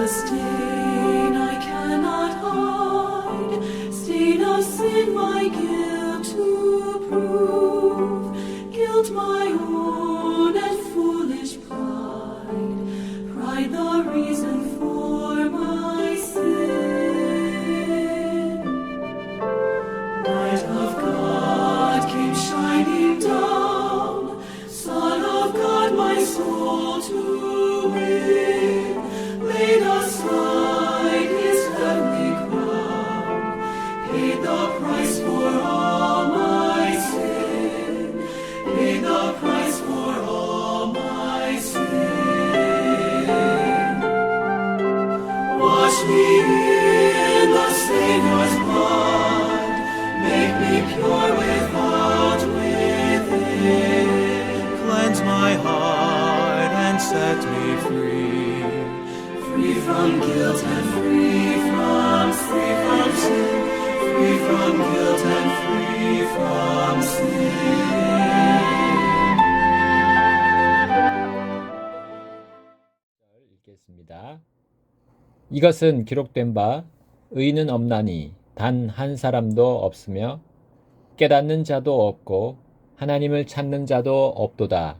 a stain I cannot hide, stain of sin my guilt to prove, guilt my own and foolish pride, pride the reason for my sin. Light of God came shining down, Son of God my soul to win, laid aside his heavenly crown, paid the price for all my sin, paid the price for all my sin. Wash me in the Savior's blood, make me pure without, within. Cleanse my heart and set me free. Free from guilt and free from sin, free from guilt and free from sin. 읽겠습니다. 이것은 기록된 바 의인은 없나니 단 한 사람도 없으며 깨닫는 자도 없고 하나님을 찾는 자도 없도다.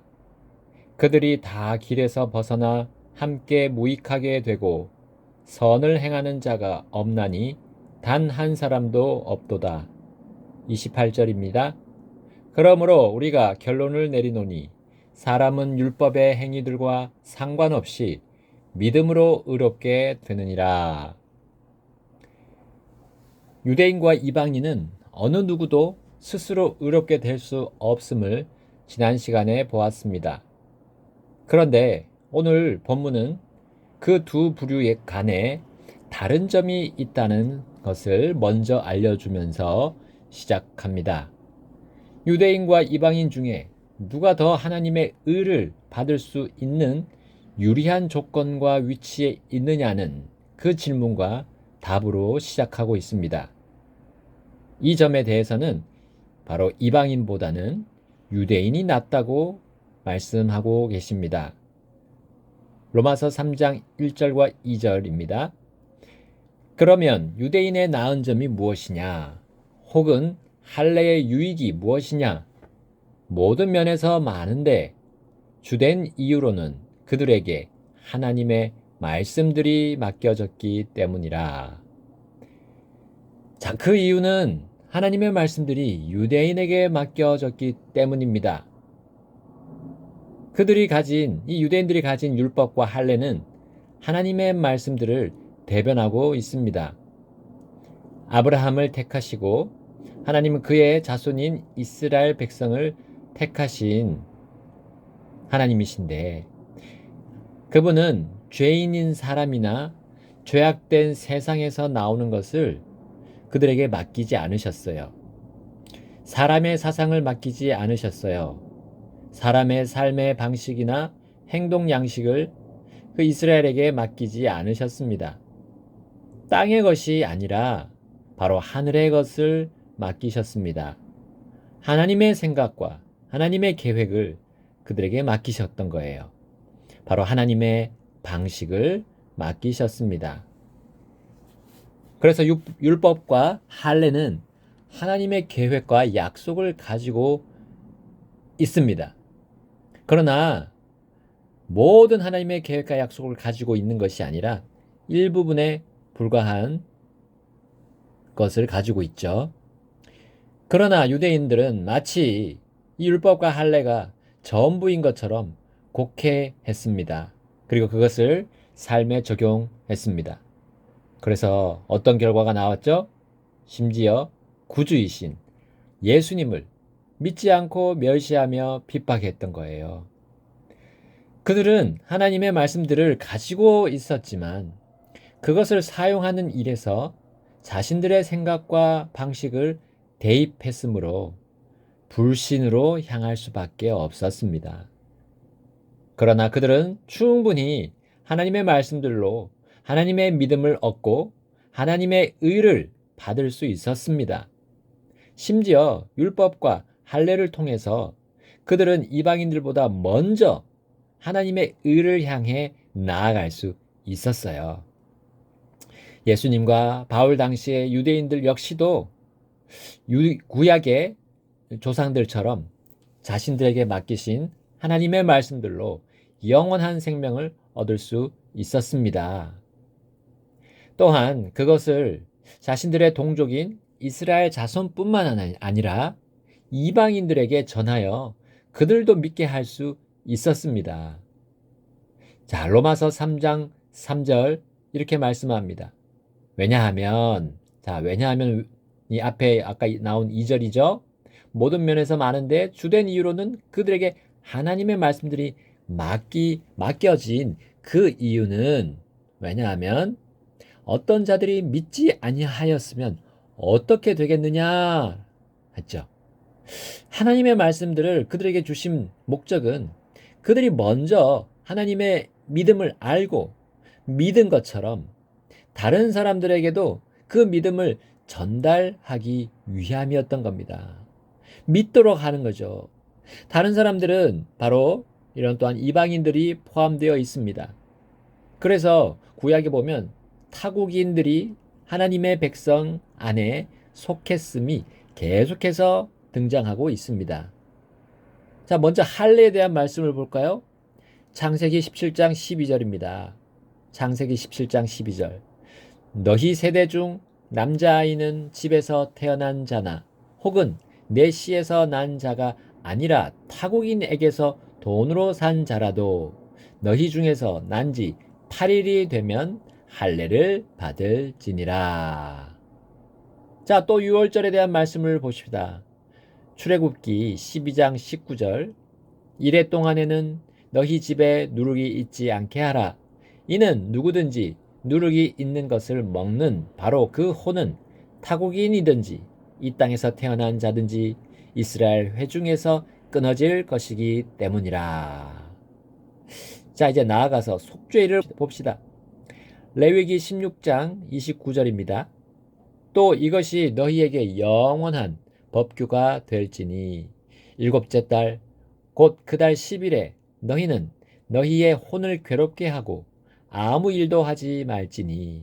그들이 다 길에서 벗어나 함께 무익하게 되고 선을 행하는 자가 없나니 단 한 사람도 없도다. 28절입니다. 그러므로 우리가 결론을 내리노니 사람은 율법의 행위들과 상관없이 믿음으로 의롭게 되느니라. 유대인과 이방인은 어느 누구도 스스로 의롭게 될 수 없음을 지난 시간에 보았습니다. 그런데 오늘 본문은 그 두 부류의 간에 다른 점이 있다는 것을 먼저 알려주면서 시작합니다. 유대인과 이방인 중에 누가 더 하나님의 의를 받을 수 있는 유리한 조건과 위치에 있느냐는 그 질문과 답으로 시작하고 있습니다. 이 점에 대해서는 바로 이방인보다는 유대인이 낫다고 말씀하고 계십니다. 로마서 3장 1절과 2절입니다. 그러면 유대인의 나은 점이 무엇이냐? 혹은 할례의 유익이 무엇이냐? 모든 면에서 많은데 주된 이유로는 그들에게 하나님의 말씀들이 맡겨졌기 때문이라. 자, 그 이유는 하나님의 말씀들이 유대인에게 맡겨졌기 때문입니다. 이 유대인들이 가진 율법과 할례는 하나님의 말씀들을 대변하고 있습니다. 아브라함을 택하시고 하나님은 그의 자손인 이스라엘 백성을 택하신 하나님이신데 그분은 죄인인 사람이나 죄악된 세상에서 나오는 것을 그들에게 맡기지 않으셨어요. 사람의 사상을 맡기지 않으셨어요. 사람의 삶의 방식이나 행동 양식을 그 이스라엘에게 맡기지 않으셨습니다. 땅의 것이 아니라 바로 하늘의 것을 맡기셨습니다. 하나님의 생각과 하나님의 계획을 그들에게 맡기셨던 거예요. 바로 하나님의 방식을 맡기셨습니다. 그래서 율법과 할례는 하나님의 계획과 약속을 가지고 있습니다. 그러나 모든 하나님의 계획과 약속을 가지고 있는 것이 아니라 일부분에 불과한 것을 가지고 있죠. 그러나 유대인들은 마치 이 율법과 할례가 전부인 것처럼 곡해했습니다. 그리고 그것을 삶에 적용했습니다. 그래서 어떤 결과가 나왔죠? 심지어 구주이신 예수님을 믿지 않고 멸시하며 핍박했던 거예요. 그들은 하나님의 말씀들을 가지고 있었지만 그것을 사용하는 일에서 자신들의 생각과 방식을 대입했으므로 불신으로 향할 수밖에 없었습니다. 그러나 그들은 충분히 하나님의 말씀들로 하나님의 믿음을 얻고 하나님의 의를 받을 수 있었습니다. 심지어 율법과 할례를 통해서 그들은 이방인들보다 먼저 하나님의 의를 향해 나아갈 수 있었어요. 예수님과 바울 당시의 유대인들 역시도 구약의 조상들처럼 자신들에게 맡기신 하나님의 말씀들로 영원한 생명을 얻을 수 있었습니다. 또한 그것을 자신들의 동족인 이스라엘 자손뿐만 아니라 이방인들에게 전하여 그들도 믿게 할 수 있었습니다. 자, 로마서 3장 3절 이렇게 말씀합니다. 왜냐하면 이 앞에 아까 나온 2절이죠. 모든 면에서 많은데 주된 이유로는 그들에게 하나님의 말씀들이 맡겨진 그 이유는 왜냐하면 어떤 자들이 믿지 아니하였으면 어떻게 되겠느냐 했죠. 하나님의 말씀들을 그들에게 주신 목적은 그들이 먼저 하나님의 믿음을 알고 믿은 것처럼 다른 사람들에게도 그 믿음을 전달하기 위함이었던 겁니다. 믿도록 하는 거죠. 다른 사람들은 바로 이런 또한 이방인들이 포함되어 있습니다. 그래서 구약에 보면 타국인들이 하나님의 백성 안에 속했음이 계속해서 등장하고 있습니다. 자, 먼저 할례에 대한 말씀을 볼까요? 창세기 17장 12절입니다. 창세기 17장 12절. 너희 세대 중 남자아이는 집에서 태어난 자나 혹은 내 씨에서 난 자가 아니라 타국인에게서 돈으로 산 자라도 너희 중에서 난 지 8일이 되면 할례를 받을지니라. 자, 또 유월절에 대한 말씀을 보십시다. 출애굽기 12장 19절. 이래 동안에는 너희 집에 누룩이 있지 않게 하라. 이는 누구든지 누룩이 있는 것을 먹는 바로 그 호는 타국인이든지 이 땅에서 태어난 자든지 이스라엘 회중에서 끊어질 것이기 때문이라. 자, 이제 나아가서 속죄를 봅시다. 레위기 16장 29절입니다. 또 이것이 너희에게 영원한 법규가 될지니 일곱째 달 곧 그 달 10일에 너희는 너희의 혼을 괴롭게 하고 아무 일도 하지 말지니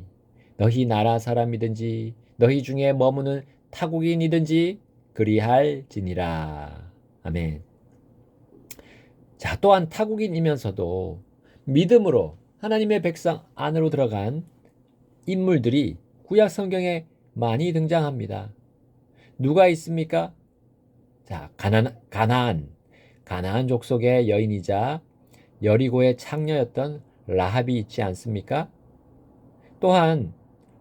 너희 나라 사람이든지 너희 중에 머무는 타국인이든지 그리할지니라. 아멘. 자, 또한 타국인이면서도 믿음으로 하나님의 백성 안으로 들어간 인물들이 구약 성경에 많이 등장합니다. 누가 있습니까? 자, 가나안 족속의 여인이자 여리고의 창녀였던 라합이 있지 않습니까? 또한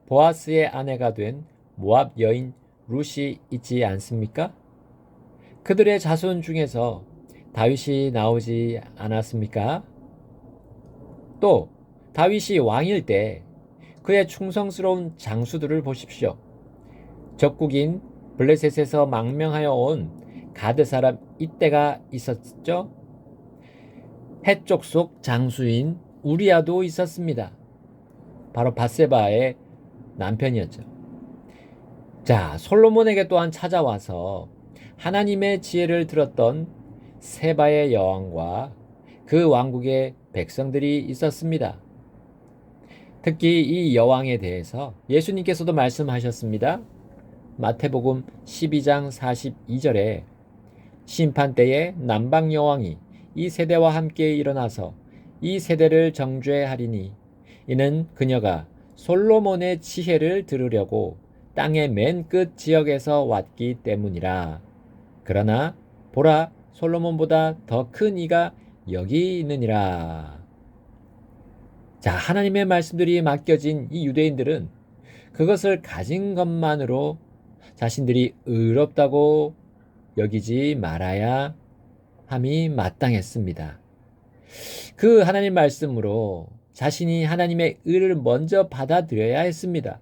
보아스의 아내가 된 모압 여인 룻이 있지 않습니까? 그들의 자손 중에서 다윗이 나오지 않았습니까? 또 다윗이 왕일 때 그의 충성스러운 장수들을 보십시오. 적국인 블레셋에서 망명하여 온 가드 사람 이때가 있었죠. 헷 족 장수인 우리아도 있었습니다. 바로 밧세바의 남편이었죠. 자, 솔로몬에게 또한 찾아와서 하나님의 지혜를 들었던 세바의 여왕과 그 왕국의 백성들이 있었습니다. 특히 이 여왕에 대해서 예수님께서도 말씀하셨습니다. 마태복음 12장 42절에 심판 때에 남방 여왕이 이 세대와 함께 일어나서 이 세대를 정죄하리니 이는 그녀가 솔로몬의 지혜를 들으려고 땅의 맨 끝 지역에서 왔기 때문이라. 그러나 보라, 솔로몬보다 더 큰 이가 여기 있느니라. 자, 하나님의 말씀들이 맡겨진 이 유대인들은 그것을 가진 것만으로 자신들이 의롭다고 여기지 말아야 함이 마땅했습니다. 그 하나님 말씀으로 자신이 하나님의 의를 먼저 받아들여야 했습니다.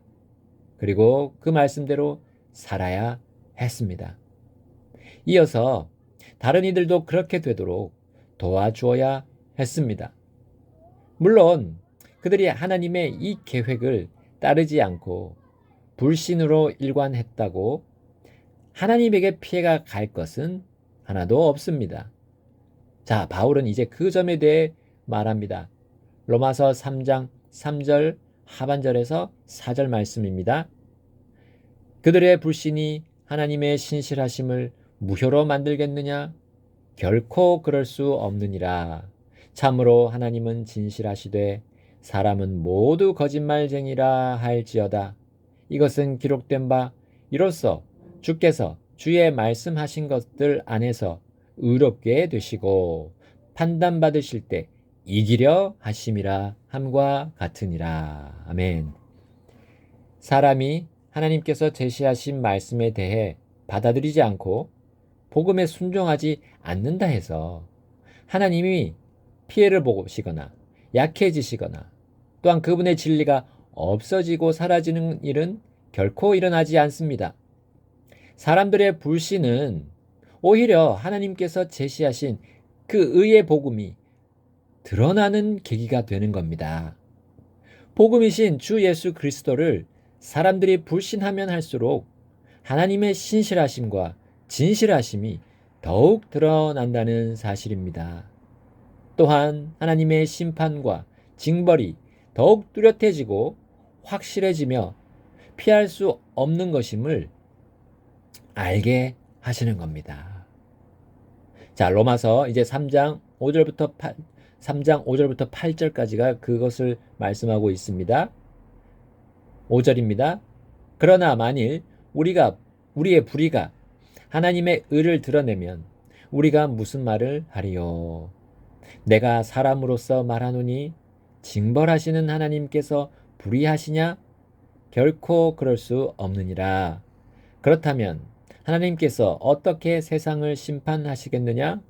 그리고 그 말씀대로 살아야 했습니다. 이어서 다른 이들도 그렇게 되도록 도와주어야 했습니다. 물론 그들이 하나님의 이 계획을 따르지 않고 불신으로 일관했다고 하나님에게 피해가 갈 것은 하나도 없습니다. 자, 바울은 이제 그 점에 대해 말합니다. 로마서 3장 3절 하반절에서 4절 말씀입니다. 그들의 불신이 하나님의 신실하심을 무효로 만들겠느냐? 결코 그럴 수 없느니라. 참으로 하나님은 진실하시되 사람은 모두 거짓말쟁이라 할지어다. 이것은 기록된 바 이로써 주께서 주의 말씀하신 것들 안에서 의롭게 되시고 판단받으실 때 이기려 하심이라 함과 같으니라. 아멘. 사람이 하나님께서 제시하신 말씀에 대해 받아들이지 않고 복음에 순종하지 않는다 해서 하나님이 피해를 보시거나 약해지시거나 또한 그분의 진리가 없어지고 사라지는 일은 결코 일어나지 않습니다. 사람들의 불신은 오히려 하나님께서 제시하신 그 의의 복음이 드러나는 계기가 되는 겁니다. 복음이신 주 예수 그리스도를 사람들이 불신하면 할수록 하나님의 신실하심과 진실하심이 더욱 드러난다는 사실입니다. 또한 하나님의 심판과 징벌이 더욱 뚜렷해지고 확실해지며 피할 수 없는 것임을 알게 하시는 겁니다. 자, 로마서 이제 3장 5절부터 8절까지가 그것을 말씀하고 있습니다. 5절입니다. 그러나 만일 우리의 불의가 하나님의 의를 드러내면 우리가 무슨 말을 하리요? 내가 사람으로서 말하노니 징벌하시는 하나님께서 불의하시냐? 결코 그럴 수 없느니라. 그렇다면 하나님께서 어떻게 세상을 심판하시겠느냐?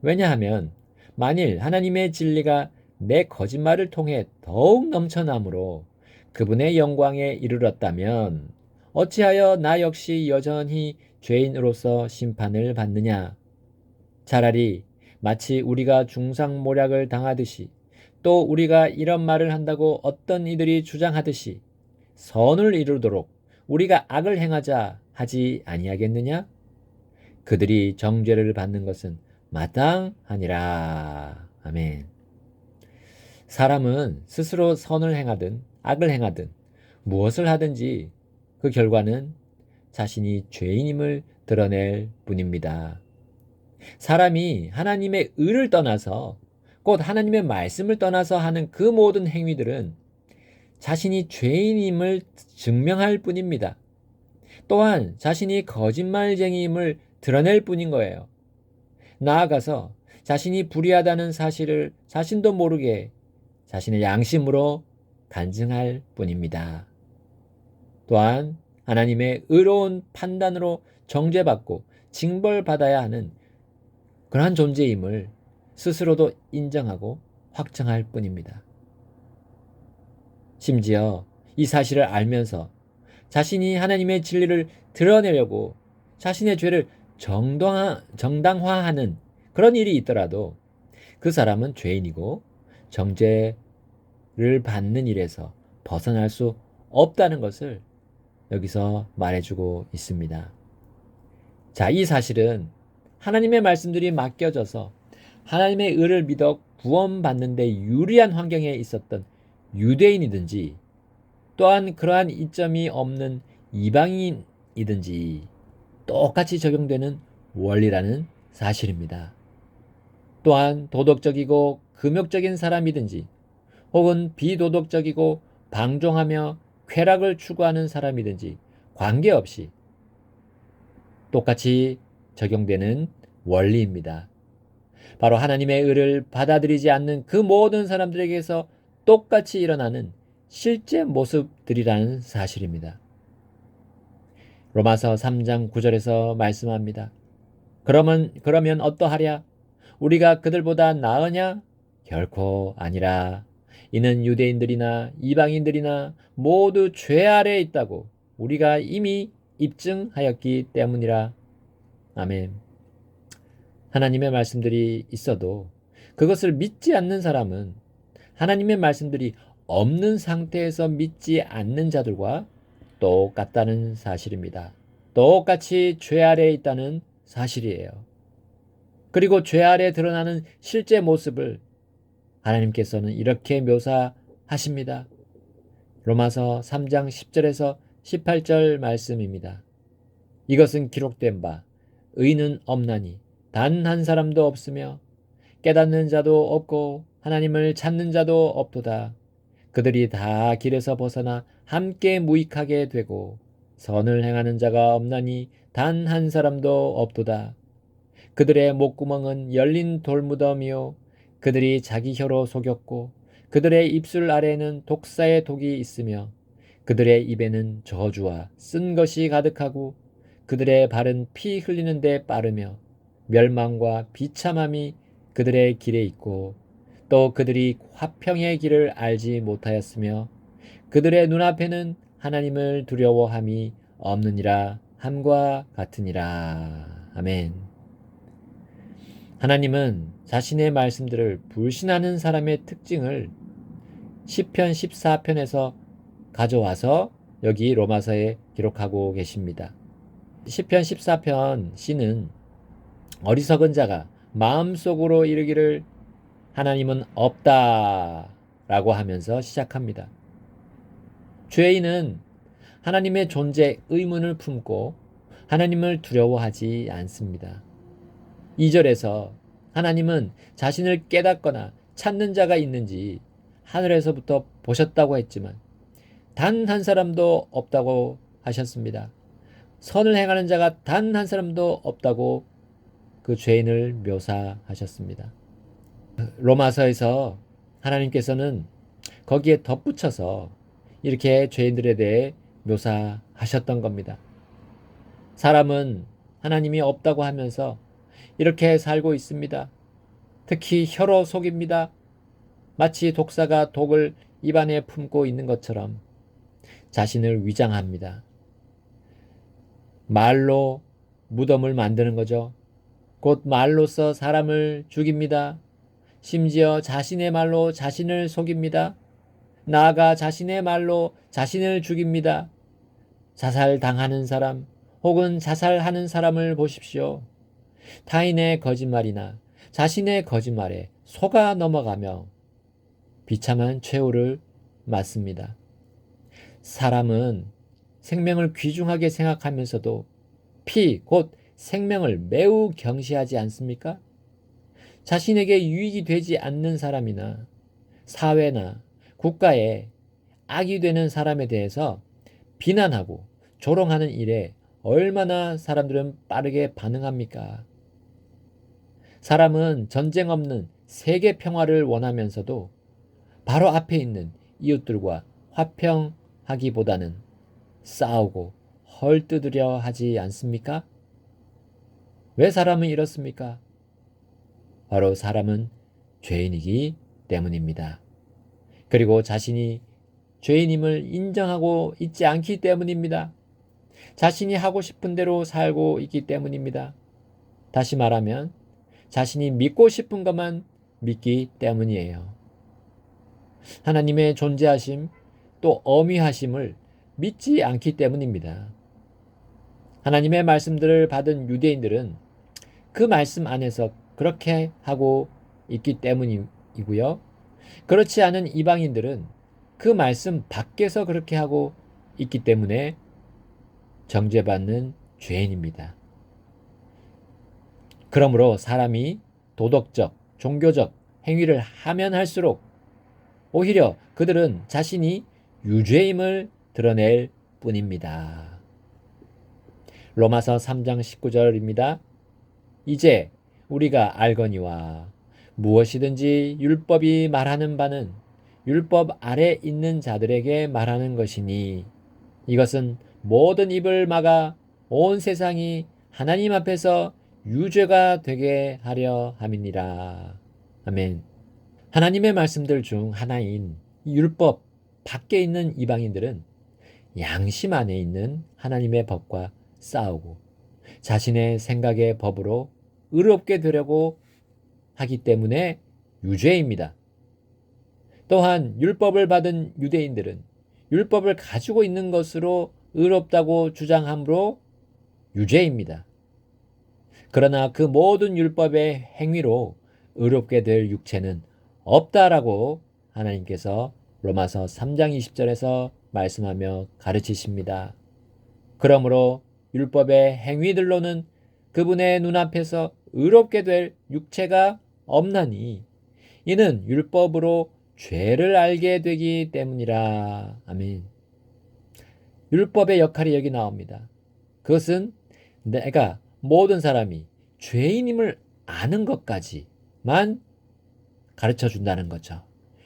왜냐하면 만일 하나님의 진리가 내 거짓말을 통해 더욱 넘쳐나므로 그분의 영광에 이르렀다면 어찌하여 나 역시 여전히 죄인으로서 심판을 받느냐? 차라리 마치 우리가 중상모략을 당하듯이 또 우리가 이런 말을 한다고 어떤 이들이 주장하듯이 선을 이루도록 우리가 악을 행하자 하지 아니하겠느냐? 그들이 정죄를 받는 것은 마땅하니라. 아멘. 사람은 스스로 선을 행하든 악을 행하든 무엇을 하든지 그 결과는 자신이 죄인임을 드러낼 뿐입니다. 사람이 하나님의 의를 떠나서 곧 하나님의 말씀을 떠나서 하는 그 모든 행위들은 자신이 죄인임을 증명할 뿐입니다. 또한 자신이 거짓말쟁이임을 드러낼 뿐인 거예요. 나아가서 자신이 불의하다는 사실을 자신도 모르게 자신의 양심으로 간증할 뿐입니다. 또한 하나님의 의로운 판단으로 정죄받고 징벌받아야 하는 그러한 존재임을 스스로도 인정하고 확정할 뿐입니다. 심지어 이 사실을 알면서 자신이 하나님의 진리를 드러내려고 자신의 죄를 정당화하는 그런 일이 있더라도 그 사람은 죄인이고 정죄를 받는 일에서 벗어날 수 없다는 것을 여기서 말해주고 있습니다. 자, 이 사실은 하나님의 말씀들이 맡겨져서 하나님의 의를 믿어 구원받는 데 유리한 환경에 있었던 유대인이든지 또한 그러한 이점이 없는 이방인이든지 똑같이 적용되는 원리라는 사실입니다. 또한 도덕적이고 금욕적인 사람이든지 혹은 비도덕적이고 방종하며 쾌락을 추구하는 사람이든지 관계없이 똑같이 적용되는 원리입니다. 바로 하나님의 의를 받아들이지 않는 그 모든 사람들에게서 똑같이 일어나는 실제 모습들이라는 사실입니다. 로마서 3장 9절에서 말씀합니다. 그러면 어떠하랴? 우리가 그들보다 나으냐? 결코 아니라. 이는 유대인들이나 이방인들이나 모두 죄 아래에 있다고 우리가 이미 입증하였기 때문이라. 아멘. 하나님의 말씀들이 있어도 그것을 믿지 않는 사람은 하나님의 말씀들이 없는 상태에서 믿지 않는 자들과 똑같다는 사실입니다. 똑같이 죄 아래에 있다는 사실이에요. 그리고 죄 아래에 드러나는 실제 모습을 하나님께서는 이렇게 묘사하십니다. 로마서 3장 10절에서 18절 말씀입니다. 이것은 기록된 바 의인은 없나니 단 한 사람도 없으며 깨닫는 자도 없고 하나님을 찾는 자도 없도다. 그들이 다 길에서 벗어나 함께 무익하게 되고 선을 행하는 자가 없나니 단 한 사람도 없도다. 그들의 목구멍은 열린 돌무덤이요 그들이 자기 혀로 속였고 그들의 입술 아래에는 독사의 독이 있으며 그들의 입에는 저주와 쓴 것이 가득하고 그들의 발은 피 흘리는 데 빠르며 멸망과 비참함이 그들의 길에 있고 또 그들이 화평의 길을 알지 못하였으며 그들의 눈앞에는 하나님을 두려워함이 없느니라 함과 같으니라. 아멘. 하나님은 자신의 말씀들을 불신하는 사람의 특징을 시편 14편에서 가져와서 여기 로마서에 기록하고 계십니다. 시편 14편 시는 어리석은 자가 마음속으로 이르기를 하나님은 없다 라고 하면서 시작합니다. 죄인은 하나님의 존재 의문을 품고 하나님을 두려워하지 않습니다. 2절에서 하나님은 자신을 깨닫거나 찾는 자가 있는지 하늘에서부터 보셨다고 했지만 단 한 사람도 없다고 하셨습니다. 선을 행하는 자가 단 한 사람도 없다고 그 죄인을 묘사하셨습니다. 로마서에서 하나님께서는 거기에 덧붙여서 이렇게 죄인들에 대해 묘사하셨던 겁니다. 사람은 하나님이 없다고 하면서 이렇게 살고 있습니다. 특히 혀로 속입니다. 마치 독사가 독을 입안에 품고 있는 것처럼 자신을 위장합니다. 말로 무덤을 만드는 거죠. 곧 말로써 사람을 죽입니다. 심지어 자신의 말로 자신을 속입니다. 나아가 자신의 말로 자신을 죽입니다. 자살당하는 사람 혹은 자살하는 사람을 보십시오. 타인의 거짓말이나 자신의 거짓말에 속아 넘어가며 비참한 최후를 맞습니다. 사람은 생명을 귀중하게 생각하면서도 피, 곧 생명을 매우 경시하지 않습니까? 자신에게 유익이 되지 않는 사람이나 사회나 국가에 악이 되는 사람에 대해서 비난하고 조롱하는 일에 얼마나 사람들은 빠르게 반응합니까? 사람은 전쟁 없는 세계 평화를 원하면서도 바로 앞에 있는 이웃들과 화평하기보다는 싸우고 헐뜯으려 하지 않습니까? 왜 사람은 이렇습니까? 바로 사람은 죄인이기 때문입니다. 그리고 자신이 죄인임을 인정하고 있지 않기 때문입니다. 자신이 하고 싶은 대로 살고 있기 때문입니다. 다시 말하면 자신이 믿고 싶은 것만 믿기 때문이에요. 하나님의 존재하심 또 어미하심을 믿지 않기 때문입니다. 하나님의 말씀들을 받은 유대인들은 그 말씀 안에서 그렇게 하고 있기 때문이고요. 그렇지 않은 이방인들은 그 말씀 밖에서 그렇게 하고 있기 때문에 정죄받는 죄인입니다. 그러므로 사람이 도덕적, 종교적 행위를 하면 할수록 오히려 그들은 자신이 유죄임을 드러낼 뿐입니다. 로마서 3장 19절입니다. 이제 우리가 알거니와 무엇이든지 율법이 말하는 바는 율법 아래 있는 자들에게 말하는 것이니 이것은 모든 입을 막아 온 세상이 하나님 앞에서 유죄가 되게 하려 함이니라. 아멘. 하나님의 말씀들 중 하나인 율법 밖에 있는 이방인들은 양심 안에 있는 하나님의 법과 싸우고 자신의 생각의 법으로 의롭게 되려고 하기 때문에 유죄입니다. 또한 율법을 받은 유대인들은 율법을 가지고 있는 것으로 의롭다고 주장함으로 유죄입니다. 그러나 그 모든 율법의 행위로 의롭게 될 육체는 없다라고 하나님께서 로마서 3장 20절에서 말씀하며 가르치십니다. 그러므로 율법의 행위들로는 그분의 눈앞에서 의롭게 될 육체가 없나니 이는 율법으로 죄를 알게 되기 때문이라. 아멘. 율법의 역할이 여기 나옵니다. 그것은 내가 모든 사람이 죄인임을 아는 것까지만 가르쳐 준다는 거죠.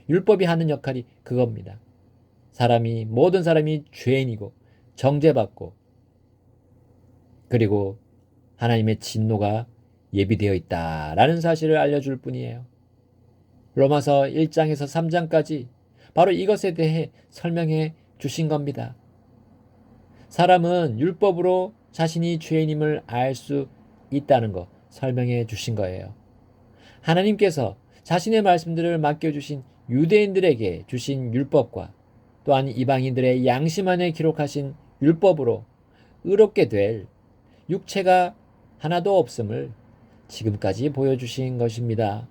율법이 하는 역할이 그겁니다. 모든 사람이 죄인이고 정죄받고 그리고 하나님의 진노가 예비되어 있다라는 사실을 알려줄 뿐이에요. 로마서 1장에서 3장까지 바로 이것에 대해 설명해 주신 겁니다. 사람은 율법으로 자신이 죄인임을 알 수 있다는 거 설명해 주신 거예요. 하나님께서 자신의 말씀들을 맡겨주신 유대인들에게 주신 율법과 또한 이방인들의 양심 안에 기록하신 율법으로 의롭게 될 육체가 하나도 없음을 지금까지 보여주신 것입니다.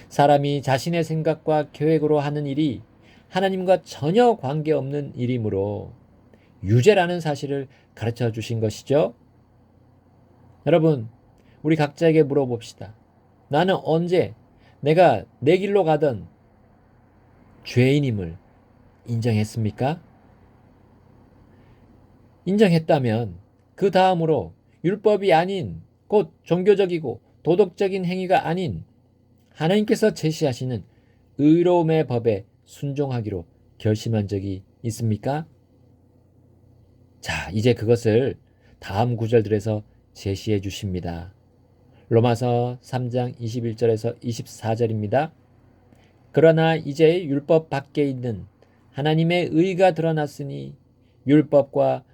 사람이 자신의 생각과 계획으로 하는 일이 하나님과 전혀 관계없는 일이므로 유죄라는 사실을 가르쳐 주신 것이죠. 여러분, 우리 각자에게 물어봅시다. 나는 언제 내가 내 길로 가던 죄인임을 인정했습니까? 인정했다면 그 다음으로 율법이 아닌 곧 종교적이고 도덕적인 행위가 아닌 하나님께서 제시하시는 의로움의 법에 순종하기로 결심한 적이 있습니까? 자, 이제 그것을 다음 구절들에서 제시해 주십니다. 로마서 3장 21절에서 24절입니다. 그러나 이제 율법 밖에 있는 하나님의 의가 드러났으니 율법과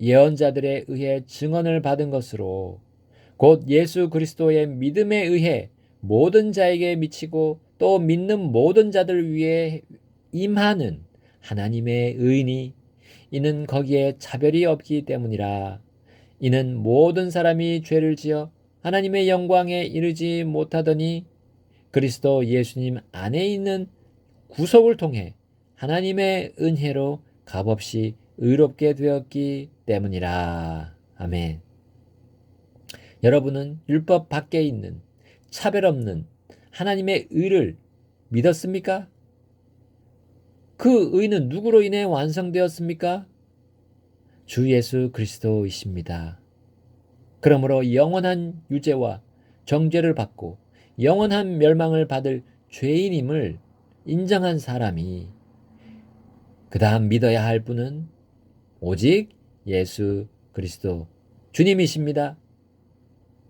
예언자들에 의해 증언을 받은 것으로 곧 예수 그리스도의 믿음에 의해 모든 자에게 미치고 또 믿는 모든 자들 위에 임하는 하나님의 의니 이는 거기에 차별이 없기 때문이라. 이는 모든 사람이 죄를 지어 하나님의 영광에 이르지 못하더니 그리스도 예수님 안에 있는 구속을 통해 하나님의 은혜로 값없이 의롭게 되었기 때문이라. 아멘. 여러분은 율법 밖에 있는 차별 없는 하나님의 의를 믿었습니까? 그 의는 누구로 인해 완성되었습니까? 주 예수 그리스도이십니다. 그러므로 영원한 유죄와 정죄를 받고 영원한 멸망을 받을 죄인임을 인정한 사람이 그 다음 믿어야 할 분은 오직 예수 그리스도 주님이십니다.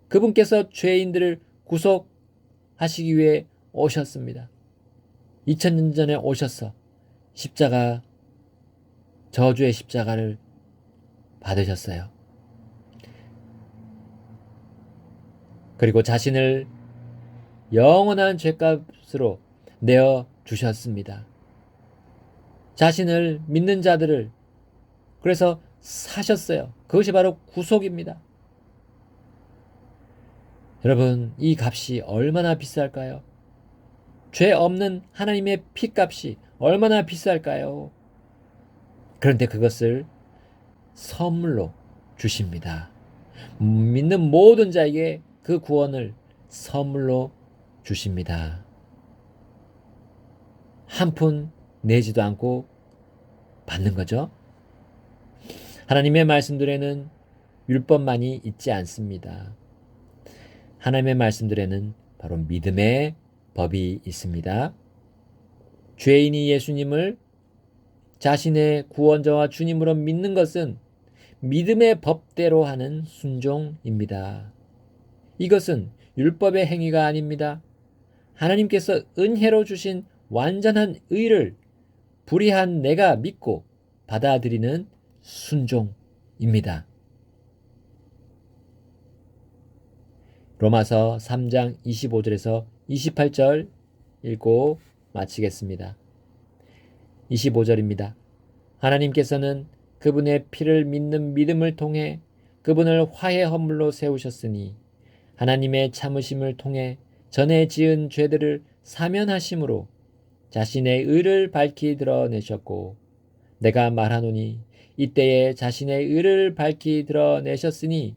그분께서 죄인들을 구속하시기 위해 오셨습니다. 2000년 전에 오셔서 저주의 십자가를 받으셨어요. 그리고 자신을 영원한 죄값으로 내어 주셨습니다. 자신을 믿는 자들을 그래서 사셨어요. 그것이 바로 구속입니다. 여러분, 이 값이 얼마나 비쌀까요? 죄 없는 하나님의 피값이 얼마나 비쌀까요? 그런데 그것을 선물로 주십니다. 믿는 모든 자에게 그 구원을 선물로 주십니다. 한 푼 내지도 않고 받는 거죠. 하나님의 말씀들에는 율법만이 있지 않습니다. 하나님의 말씀들에는 바로 믿음의 법이 있습니다. 죄인이 예수님을 자신의 구원자와 주님으로 믿는 것은 믿음의 법대로 하는 순종입니다. 이것은 율법의 행위가 아닙니다. 하나님께서 은혜로 주신 완전한 의를 불의한 내가 믿고 받아들이는 순종입니다. 로마서 3장 25절에서 28절 읽고 마치겠습니다. 25절입니다. 하나님께서는 그분의 피를 믿는 믿음을 통해 그분을 화해 헌물로 세우셨으니 하나님의 참으심을 통해 전에 지은 죄들을 사면하심으로 자신의 의를 밝히 드러내셨고 내가 말하노니 이때에 자신의 의를 밝히 드러내셨으니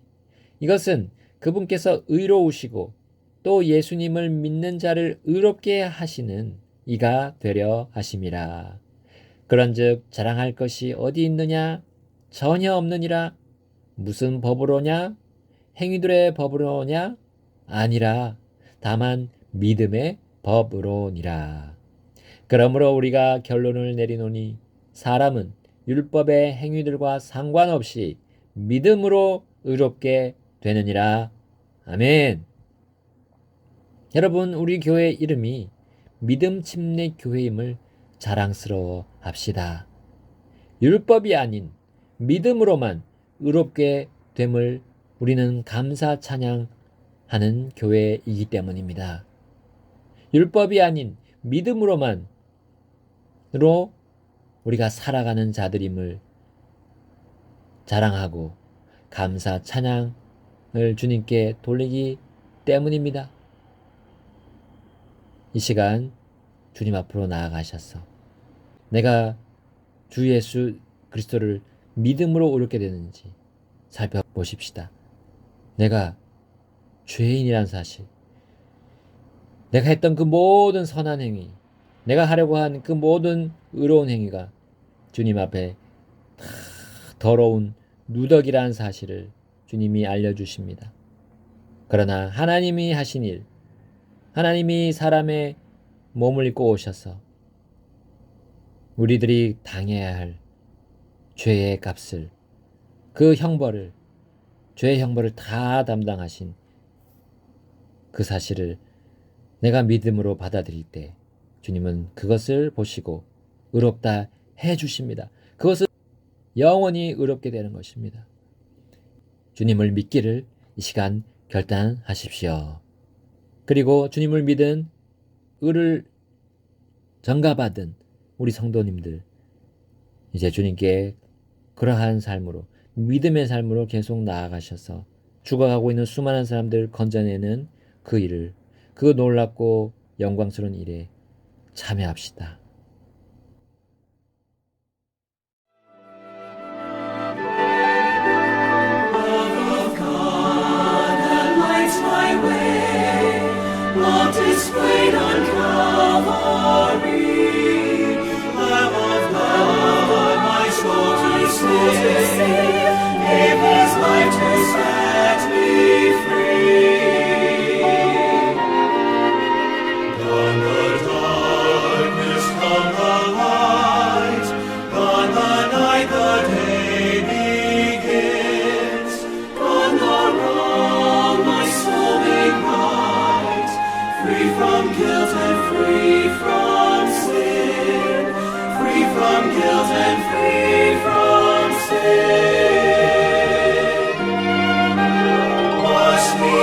이것은 그분께서 의로우시고 또 예수님을 믿는 자를 의롭게 하시는 이가 되려 하심이라. 그런즉 자랑할 것이 어디 있느냐? 전혀 없느니라. 무슨 법으로냐? 행위들의 법으로냐? 아니라 다만 믿음의 법으로니라. 그러므로 우리가 결론을 내리노니 사람은 율법의 행위들과 상관없이 믿음으로 의롭게 되느니라. 아멘. 여러분, 우리 교회 이름이 믿음 침례 교회임을 자랑스러워 합시다. 율법이 아닌 믿음으로만 의롭게 됨을 우리는 감사 찬양하는 교회이기 때문입니다. 율법이 아닌 믿음으로만으로 우리가 살아가는 자들임을 자랑하고 감사 찬양을 주님께 돌리기 때문입니다. 이 시간 주님 앞으로 나아가셔서 내가 주 예수 그리스도를 믿음으로 의롭게 되는지 살펴보십시다. 내가 죄인이란 사실, 내가 했던 그 모든 선한 행위, 내가 하려고 한 그 모든 의로운 행위가 주님 앞에 다 더러운 누더기라는 사실을 주님이 알려주십니다. 그러나 하나님이 하신 일, 하나님이 사람의 몸을 입고 오셔서 우리들이 당해야 할 죄의 값을, 그 형벌을, 죄의 형벌을 다 담당하신 그 사실을 내가 믿음으로 받아들일 때 주님은 그것을 보시고 의롭다 해주십니다. 그것은 영원히 의롭게 되는 것입니다. 주님을 믿기를 이 시간 결단하십시오. 그리고 주님을 믿은 의를 전가받은 우리 성도님들, 이제 주님께 그러한 삶으로, 믿음의 삶으로 계속 나아가셔서 죽어가고 있는 수많은 사람들 건져내는 그 일을, 그 놀랍고 영광스러운 일에 참여합시다. Displayed on Calvary, Lamb of God, my soul to save, gave His life to set me free. Gone the darkness, come the light, gone the night, the day begins. Gone the wrong, my soul made right, free from guilt and free from sin, free from guilt and free from sin. Wash me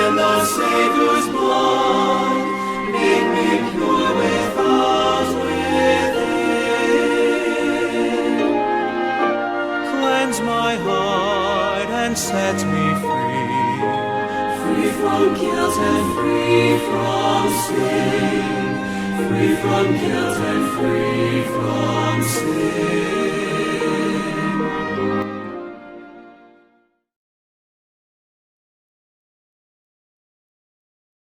in the Savior's blood, make me pure without, within. Cleanse my heart and set me free. Free from guilt and free from sin, free from guilt and free from sin.